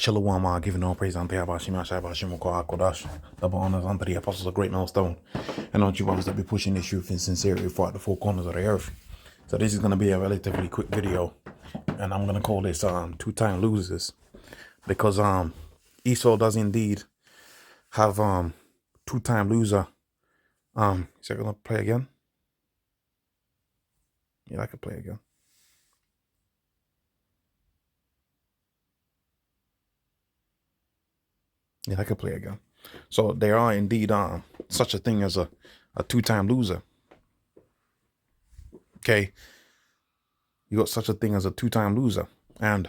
Shalom, giving all praise unto Yahweh Shema Shabbat Shem Kodash. Double honors unto the apostles of great milestone. And unto you brothers that be pushing this truth in sincerity throughout the four corners of the earth. So this is going to be a relatively quick video. And I'm going to call this two-time losers. Because Esau does indeed have two-time loser. Is that going to play again? Yeah, I could play again. Yeah, I could play again. So there are indeed such a thing as a two-time loser. Okay, you got such a thing as a two-time loser, and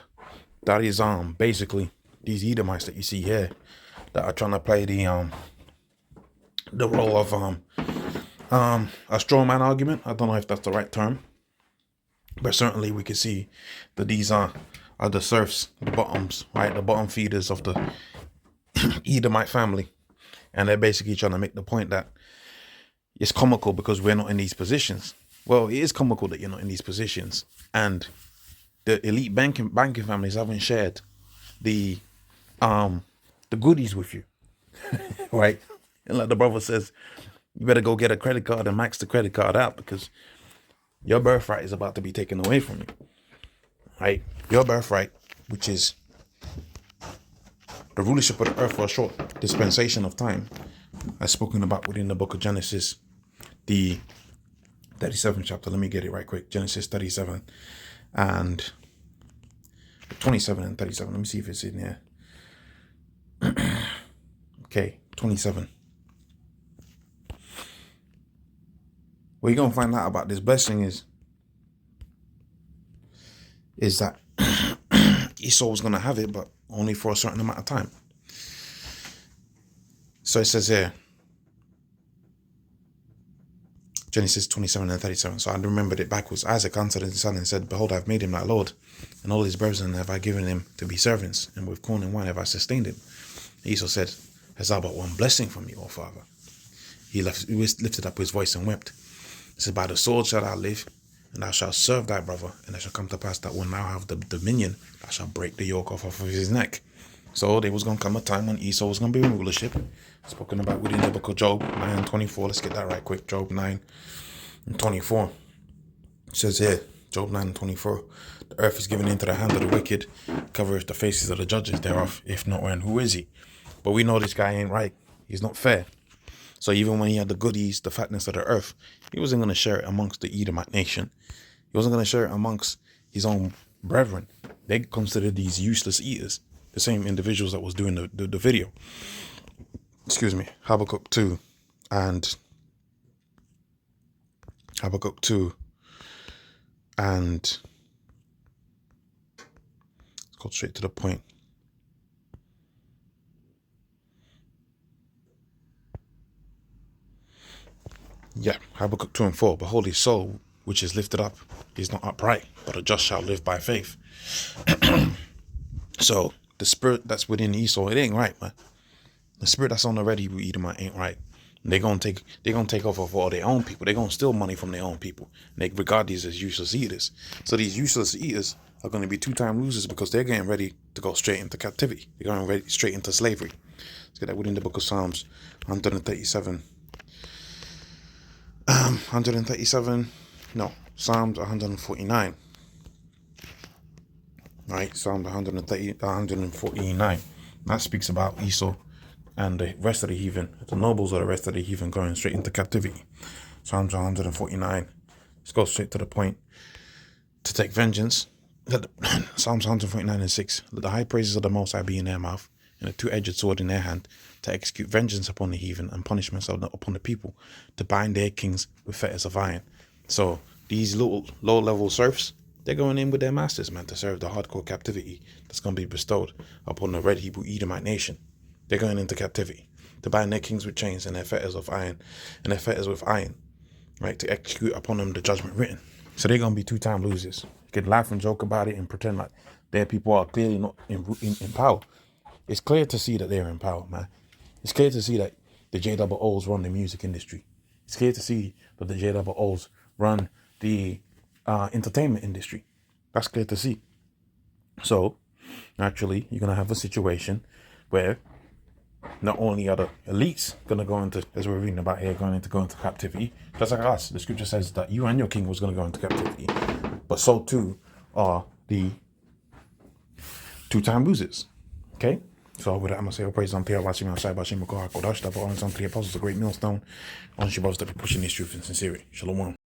that is basically these Edomites that you see here that are trying to play the role of a straw man argument. I don't know if that's the right term, but certainly we can see that these are the serfs, the bottoms, right, the bottom feeders of the Edomite family, and they're basically trying to make the point that it's comical because we're not in these positions. Well, it is comical that you're not in these positions, and the elite banking families haven't shared the goodies with you, right? And like the brother says, you better go get a credit card and max the credit card out because your birthright is about to be taken away from you, right? Your birthright, which is the rulership of the earth for a short dispensation of time, as spoken about within the book of Genesis, the 37th chapter. Let me get it right quick. Genesis 37 and 27 and 37. Let me see if it's in here. Okay, 27. What you're gonna find out about this blessing is that Esau was gonna have it, but only for a certain amount of time. So it says here, Genesis 27 and 37. So I remembered it backwards. Isaac answered his son and said, Behold, I have made him thy Lord, and all his brethren have I given him to be servants, and with corn and wine have I sustained him. Esau said, Hast thou but one blessing from me, O father? He lifted up his voice and wept. He said, By the sword shalt thou live, and thou shalt serve thy brother, and it shall come to pass that when thou have the dominion, thou shalt break the yoke off of his neck. So there was going to come a time when Esau was going to be in rulership, spoken about within the book of Job 9:24. Let's get that right quick. Job 9:24. It says here, Job 9:24, the earth is given into the hand of the wicked, covereth the faces of the judges thereof. If not, when, who is he? But we know this guy ain't right. He's not fair. So even when he had the goodies, the fatness of the earth, he wasn't going to share it amongst the Edomite nation. He wasn't going to share it amongst his own brethren. They considered these useless eaters, the same individuals that was doing the video. Excuse me. Habakkuk 2 and let's go straight to the point. Yeah, Habakkuk 2 and 4. Behold, his soul, which is lifted up, is not upright, but a just shall live by faith. So the spirit that's within Esau, it ain't right, man. The spirit that's on the red Hebrew Edomite ain't right. They're gonna take off of all their own people. They're gonna steal money from their own people. And they regard these as useless eaters. So these useless eaters are gonna be two-time losers because they're getting ready to go straight into captivity. They're going straight into slavery. Let's get that within the book of Psalms 137. Psalms 149. Right, Psalms 149. That speaks about Esau and the rest of the heathen, the nobles of the rest of the heathen going straight into captivity. Psalms 149. Let's go straight to the point. To take vengeance. Psalms 149 and 6. Let the high praises of the Most High be in their mouth, and a two-edged sword in their hand, to execute vengeance upon the heathen and punishments upon the people, to bind their kings with fetters of iron. So these little low-level serfs, they're going in with their masters, man, to serve the hardcore captivity that's going to be bestowed upon the red Hebrew Edomite nation. They're going into captivity to bind their kings with chains and their fetters of iron, and their fetters with iron, right, to execute upon them the judgment written. So they're going to be two-time losers. You can laugh and joke about it and pretend like their people are clearly not in power. It's clear to see that they're in power, man. It's clear to see that the JOOs run the music industry. It's clear to see that the JOOs run the entertainment industry. That's clear to see. So Naturally, you're going to have a situation where not only are the elites going to go into, as we're reading about here, go into captivity, just like us. The scripture says that you and your king was going to go into captivity, but so too are the two-time losers. Okay? So with that, I'm going to say, praise on Pierre, watching outside, watching Kodash, that for on the apostles, a great millstone. On your brothers to be pushing this truth in sincerity. Shalom.